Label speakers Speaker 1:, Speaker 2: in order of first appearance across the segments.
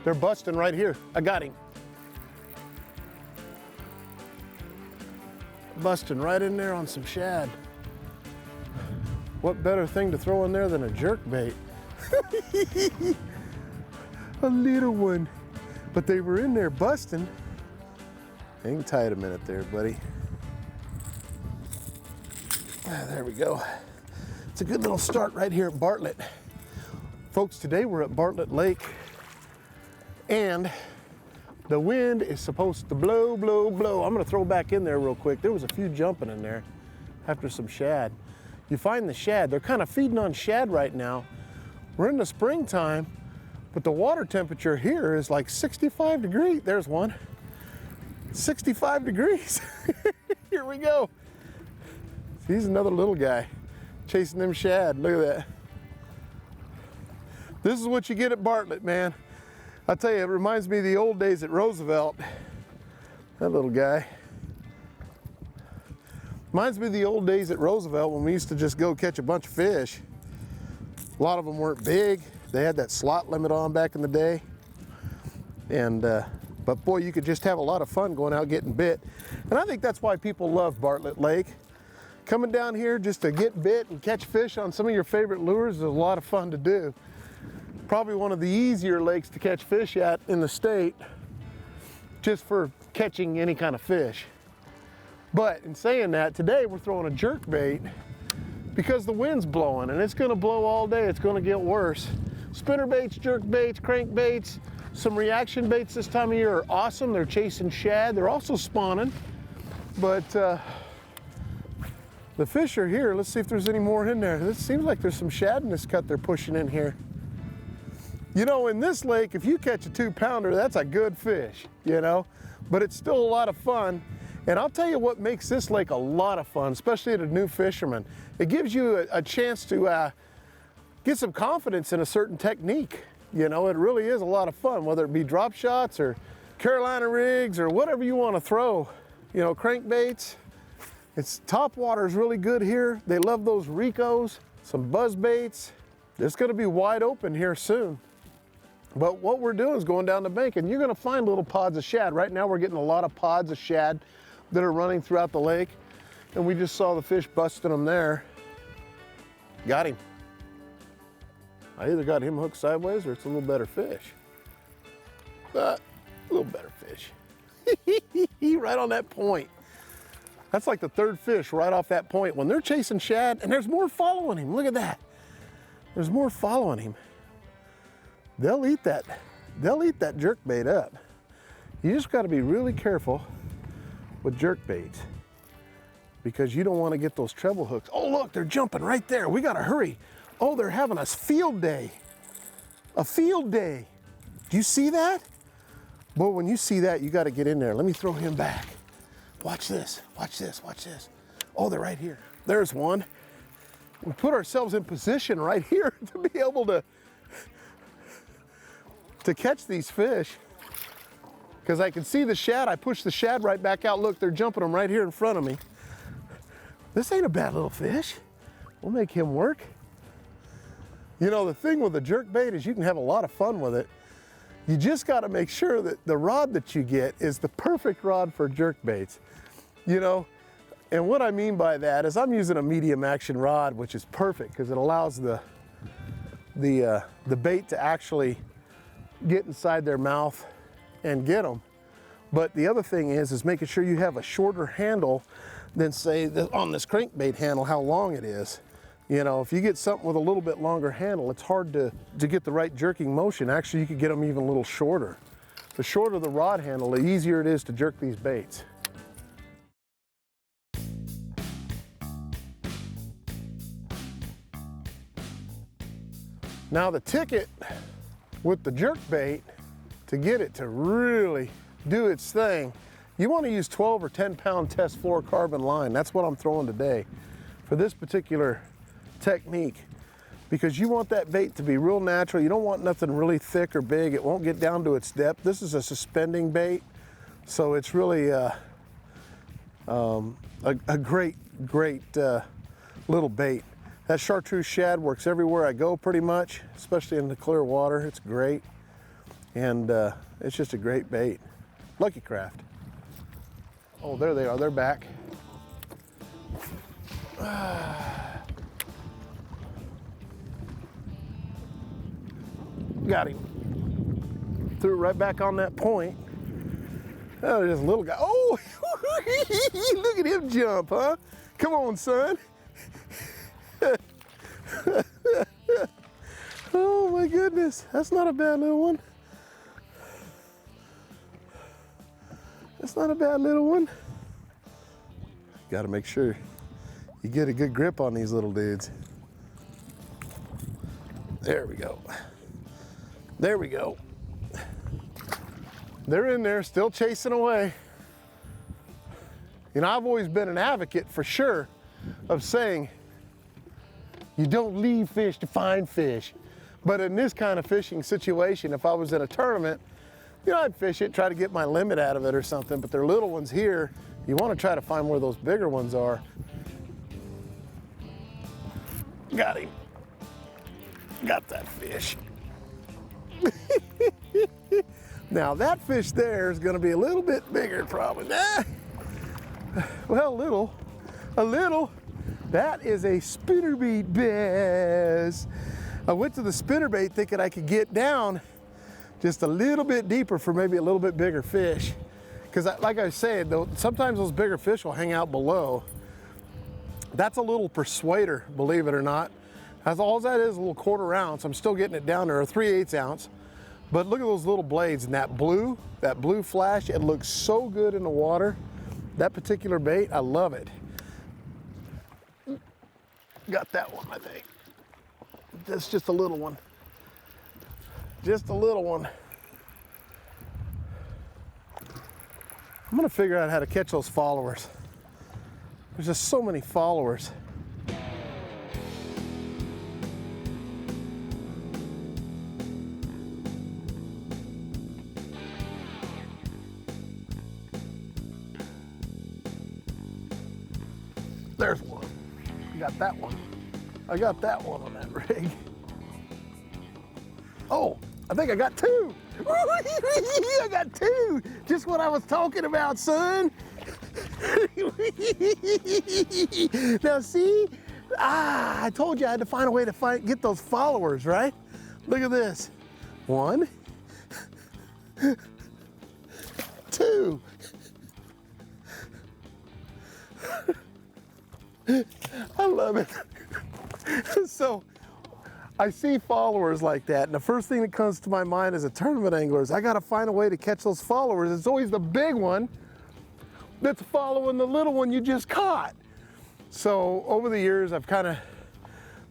Speaker 1: They're busting right here. I got him. Busting right in there on some shad. What better thing to throw in there than a jerk bait? A little one. But they were in there busting. Hang tight a minute there, buddy. There we go. It's a good little start right here at Bartlett. Folks, today we're at Bartlett Lake, and the wind is supposed to blow, blow, blow. I'm gonna throw back in there real quick. There was a few jumping in there after some shad. You find the shad, they're kind of feeding on shad right now. We're in the springtime, but the water temperature here is like 65 degrees. There's one. 65 degrees. Here we go. He's another little guy chasing them shad. Look at that. This is what you get at Bartlett, man. I tell you, it reminds me of the old days at Roosevelt. That little guy. Reminds me of the old days at Roosevelt when we used to just go catch a bunch of fish. A lot of them weren't big. They had that slot limit on back in the day. And, but boy, you could just have a lot of fun going out getting bit. And I think that's why people love Bartlett Lake. Coming down here just to get bit and catch fish on some of your favorite lures is a lot of fun to do. Probably one of the easier lakes to catch fish at in the state, just for catching any kind of fish. But in saying that, today we're throwing a jerk bait because the wind's blowing, and it's gonna blow all day. It's gonna get worse. Spinner baits, jerk baits, crank baits, some reaction baits this time of year are awesome. They're chasing shad. They're also spawning, but the fish are here. Let's see if there's any more in there. This seems like there's some shad in this cut they're pushing in here. You know, in this lake, if you catch a 2-pounder, that's a good fish, you know, but it's still a lot of fun. And I'll tell you what makes this lake a lot of fun, especially to new fishermen. It gives you a chance to get some confidence in a certain technique. You know, it really is a lot of fun, whether it be drop shots or Carolina rigs or whatever you want to throw, you know, crankbaits. It's top water is really good here. They love those Ricos, some buzz baits. It's going to be wide open here soon. But what we're doing is going down the bank, and you're going to find little pods of shad. Right now we're getting a lot of pods of shad that are running throughout the lake, and we just saw the fish busting them there. Got him. I either got him hooked sideways or it's a little better fish. A little better fish. Right on that point. That's like the third fish right off that point. When they're chasing shad, and there's more following him. Look at that. There's more following him. They'll eat that jerk bait up. You just got to be really careful with jerk baits because you don't want to get those treble hooks. Oh, look, they're jumping right there. We got to hurry. Oh, they're having a field day. A field day. Do you see that? Boy, when you see that, you got to get in there. Let me throw him back. Watch this, watch this, watch this. Oh, they're right here. There's one. We put ourselves in position right here to be able to catch these fish, because I can see the shad. I push the shad right back out. Look, they're jumping them right here in front of me. This ain't a bad little fish. We'll make him work. You know, the thing with a jerk bait is you can have a lot of fun with it. You just got to make sure that the rod that you get is the perfect rod for jerk baits. You know, and what I mean by that is I'm using a medium action rod, which is perfect because it allows the bait to actually get inside their mouth and get them. But the other thing is making sure you have a shorter handle than, say, on this crankbait handle, how long it is. You know, if you get something with a little bit longer handle, it's hard to get the right jerking motion. Actually, you could get them even a little shorter. The shorter the rod handle, the easier it is to jerk these baits. Now the ticket with the jerk bait, to get it to really do its thing, you want to use 12 or 10 pound test fluorocarbon line. That's what I'm throwing today for this particular technique, because you want that bait to be real natural. You don't want nothing really thick or big. It won't get down to its depth. This is a suspending bait, so it's really a great little bait. That chartreuse shad works everywhere I go pretty much, especially in the clear water. It's great. And it's just a great bait. Lucky Craft. Oh, there they are, they're back. Got him. Threw it right back on that point. Oh, there's a little guy. Oh, look at him jump, huh? Come on, son. Oh my goodness, that's not a bad little one. That's not a bad little one. Got to make sure you get a good grip on these little dudes. There we go. There we go. They're in there, still chasing away. You know, I've always been an advocate for sure of saying you don't leave fish to find fish. But in this kind of fishing situation, if I was in a tournament, you know, I'd fish it, try to get my limit out of it or something, but they're little ones here. You want to try to find where those bigger ones are. Got him. Got that fish. Now that fish there is going to be a little bit bigger probably. Well, a little. That is a spinnerbait bass. I went to the spinnerbait thinking I could get down just a little bit deeper for maybe a little bit bigger fish. Because like I said, though, sometimes those bigger fish will hang out below. That's a little persuader, believe it or not. That's all that is, a little 1/4 ounce. I'm still getting it down there, a 3/8 ounce. But look at those little blades and that blue flash, it looks so good in the water. That particular bait, I love it. Got that one, I think. That's just a little one. Just a little one. I'm gonna figure out how to catch those followers. There's just so many followers. There's one. I got that one. I got that one on that rig. Oh, I think I got two. I got two. Just what I was talking about, son. Now see, I told you I had to find a way to get those followers, right? Look at this. 1, 2. I love it. So I see followers like that, and the first thing that comes to my mind as a tournament angler is I got to find a way to catch those followers. It's always the big one that's following the little one you just caught. So over the years, I've kind of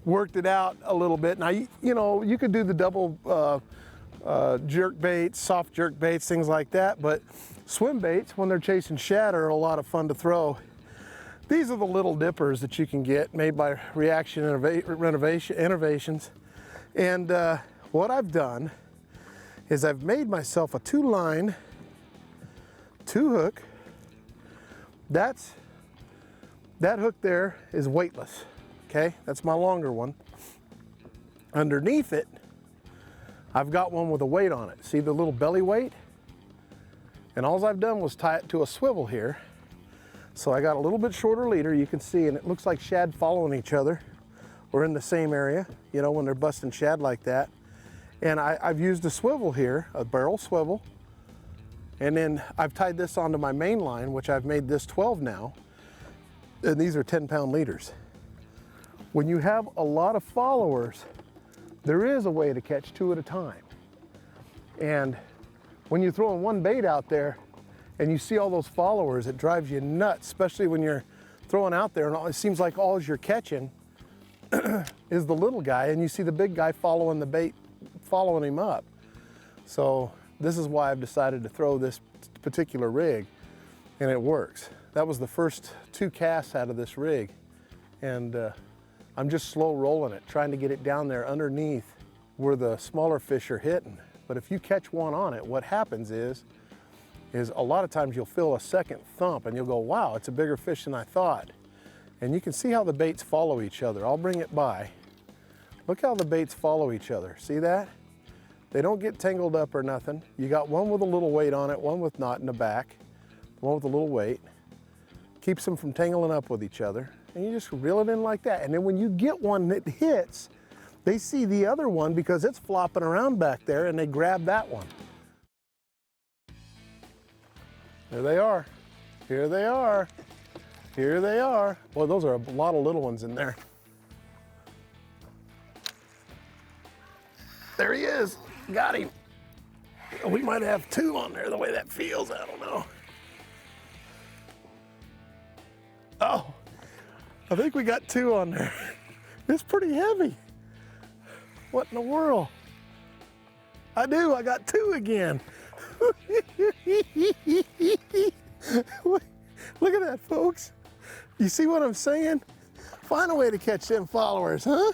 Speaker 1: worked it out a little bit. Now, you know, you could do the double jerk baits, soft jerk baits, things like that, but swim baits, when they're chasing shad, are a lot of fun to throw. These are the little dippers that you can get made by Reaction Innovations. And what I've done is I've made myself a 2-line, 2-hook. That hook there is weightless, okay? That's my longer one. Underneath it, I've got one with a weight on it. See the little belly weight? And all I've done was tie it to a swivel here. So I got a little bit shorter leader, you can see, and it looks like shad following each other or in the same area, you know, when they're busting shad like that. And I've used a swivel here, a barrel swivel, and then I've tied this onto my main line, which I've made this 12 now, and these are 10-pound leaders. When you have a lot of followers, there is a way to catch 2 at a time. And when you're throwing one bait out there, and you see all those followers, it drives you nuts, especially when you're throwing out there and it seems like all you're catching is the little guy, and you see the big guy following the bait, following him up. So this is why I've decided to throw this particular rig, and it works. That was the first 2 casts out of this rig, and I'm just slow rolling it, trying to get it down there underneath where the smaller fish are hitting. But if you catch one on it, what happens is a lot of times you'll feel a second thump and you'll go, wow, it's a bigger fish than I thought. And you can see how the baits follow each other. I'll bring it by. Look how the baits follow each other. See that? They don't get tangled up or nothing. You got one with a little weight on it, one with not in the back, one with a little weight. Keeps them from tangling up with each other. And you just reel it in like that. And then when you get one that hits, they see the other one because it's flopping around back there, and they grab that one. There they are. Here they are. Here they are. Boy, those are a lot of little ones in there. There he is. Got him. We might have two on there the way that feels. I don't know. Oh, I think we got two on there. It's pretty heavy. What in the world? I do. I got two again. Look at that, folks. You see what I'm saying? Find a way to catch them followers, huh?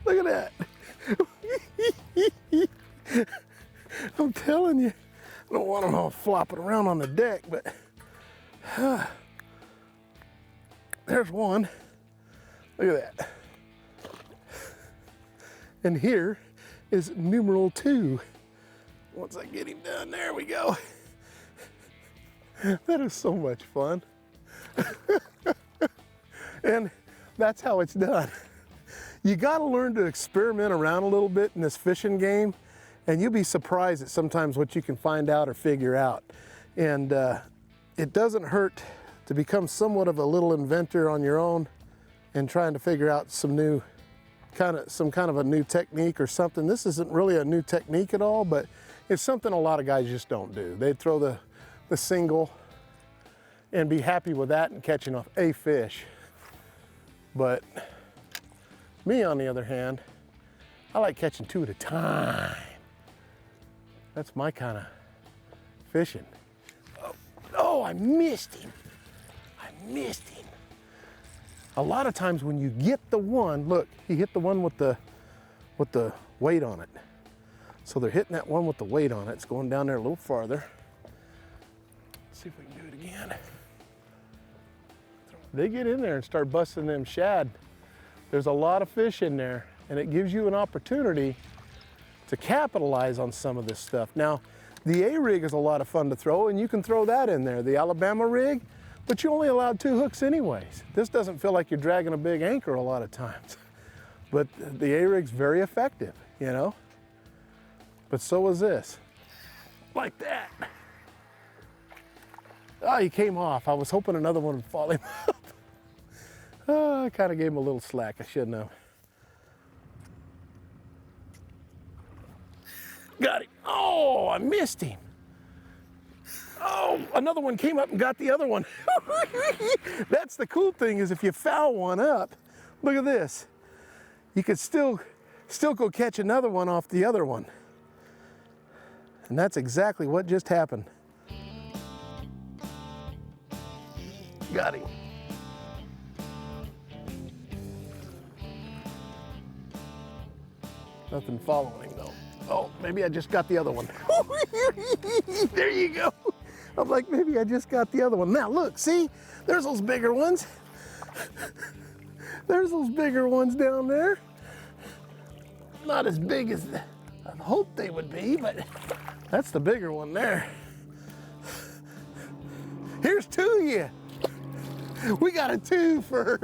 Speaker 1: Look at that. I'm telling you, I don't want them all flopping around on the deck, but there's one. Look at that. And here is numeral 2. Once I get him done, there we go. That is so much fun. And that's how it's done. You gotta learn to experiment around a little bit in this fishing game, and you'll be surprised at sometimes what you can find out or figure out. And it doesn't hurt to become somewhat of a little inventor on your own and trying to figure out some kind of a new technique or something. This isn't really a new technique at all, but it's something a lot of guys just don't do. They throw the single and be happy with that and catching off a fish. But me, on the other hand, I like catching 2 at a time. That's my kind of fishing. Oh, I missed him. I missed him. A lot of times when you get the one, look, he hit the one with the weight on it. So they're hitting that one with the weight on it. It's going down there a little farther. Let's see if we can do it again. They get in there and start busting them shad. There's a lot of fish in there, and it gives you an opportunity to capitalize on some of this stuff. Now, the A-rig is a lot of fun to throw, and you can throw that in there, the Alabama rig, but you only allowed 2 hooks anyways. This doesn't feel like you're dragging a big anchor a lot of times. But the A-rig's very effective, you know? But so is this. Like that. Oh, he came off. I was hoping another one would fall him up. Oh, I kind of gave him a little slack. I shouldn't have. Got him. Oh, I missed him. Oh, another one came up and got the other one. That's the cool thing, is if you foul one up, look at this. You could still go catch another one off the other one. And that's exactly what just happened. Got him. Nothing following though. Oh, maybe I just got the other one. There you go. I'm like, maybe I just got the other one. Now look, see, there's those bigger ones. There's those bigger ones down there. Not as big as I hoped they would be, but that's the bigger one there. Here's 2 of you. We got a 2-fer.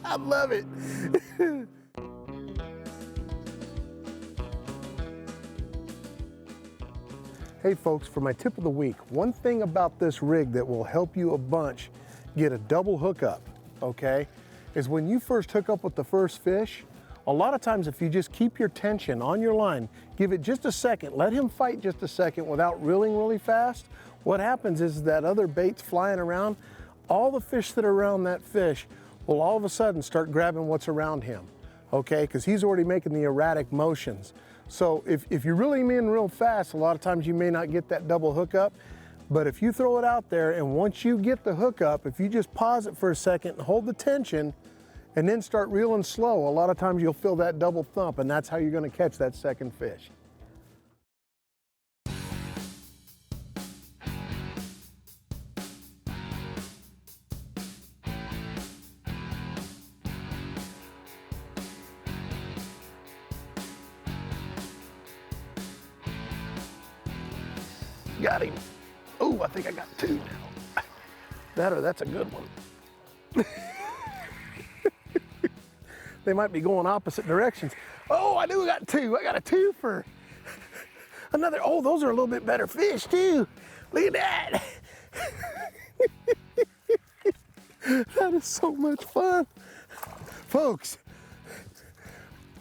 Speaker 1: I love it. Hey folks, for my tip of the week, one thing about this rig that will help you a bunch get a double hookup, okay, is when you first hook up with the first fish, a lot of times if you just keep your tension on your line, give it just a second, let him fight just a second without reeling really fast, what happens is that other bait's flying around, all the fish that are around that fish will all of a sudden start grabbing what's around him, okay, because he's already making the erratic motions. So if you reel him in real fast, a lot of times you may not get that double hookup, but if you throw it out there and once you get the hookup, if you just pause it for a second and hold the tension and then start reeling slow, a lot of times you'll feel that double thump, and that's how you're going to catch that second fish. Got him. Oh, I think I got two now. That's a good one. They might be going opposite directions. Oh, I do got two. I got a twofer. Another, oh, those are a little bit better fish too. Look at that. That is so much fun. Folks,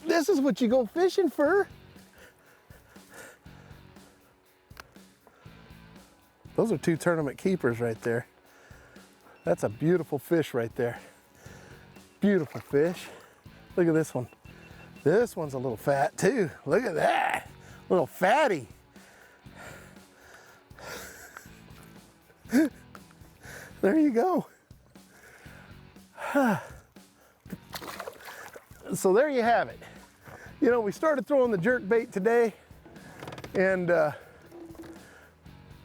Speaker 1: this is what you go fishing for. Those are two tournament keepers right there. That's a beautiful fish right there. Beautiful fish. Look at this one. This one's a little fat too. Look at that. Little fatty. There you go. So there you have it. You know, we started throwing the jerk bait today, and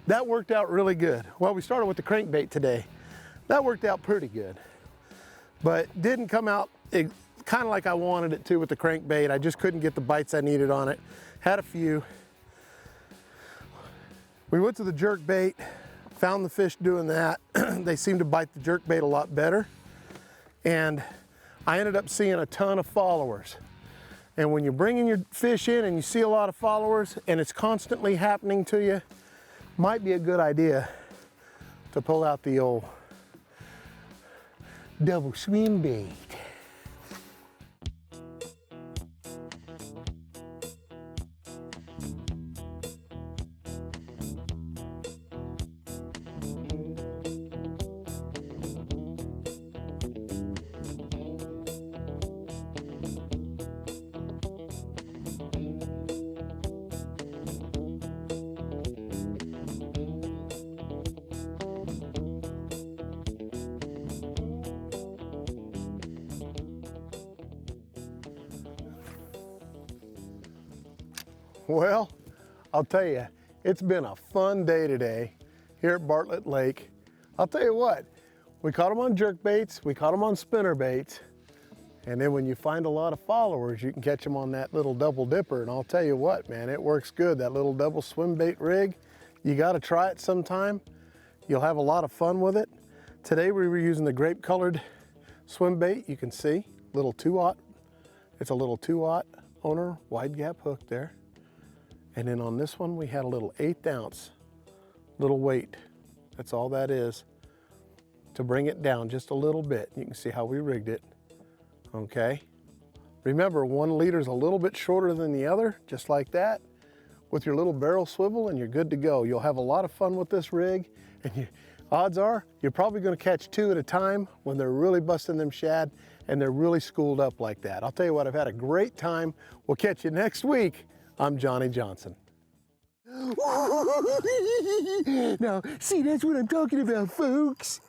Speaker 1: that worked out really good. Well, we started with the crankbait today. That worked out pretty good, but didn't come out kind of like I wanted it to with the crankbait. I just couldn't get the bites I needed on it. Had a few. We went to the jerk bait, found the fish doing that. They seemed to bite the jerk bait a lot better. And I ended up seeing a ton of followers. And when you're bringing your fish in and you see a lot of followers and it's constantly happening to you, might be a good idea to pull out the old double swim bait. Well, I'll tell you, it's been a fun day today here at Bartlett Lake. I'll tell you what, we caught them on jerk baits, we caught them on spinner baits, and then when you find a lot of followers, you can catch them on that little double dipper. And I'll tell you what, man, it works good. That little double swim bait rig, you got to try it sometime. You'll have a lot of fun with it. Today we were using the grape colored swim bait. You can see, little 2/0. It's a little 2/0 owner wide gap hook there. And then on this one, we had a little 1/8 ounce little weight. That's all that is, to bring it down just a little bit. You can see how we rigged it, okay? Remember, 1 leader is a little bit shorter than the other, just like that, with your little barrel swivel, and you're good to go. You'll have a lot of fun with this rig, and odds are, you're probably gonna catch 2 at a time when they're really busting them shad, and they're really schooled up like that. I'll tell you what, I've had a great time. We'll catch you next week. I'm Johnny Johnson. Now, see, that's what I'm talking about, folks.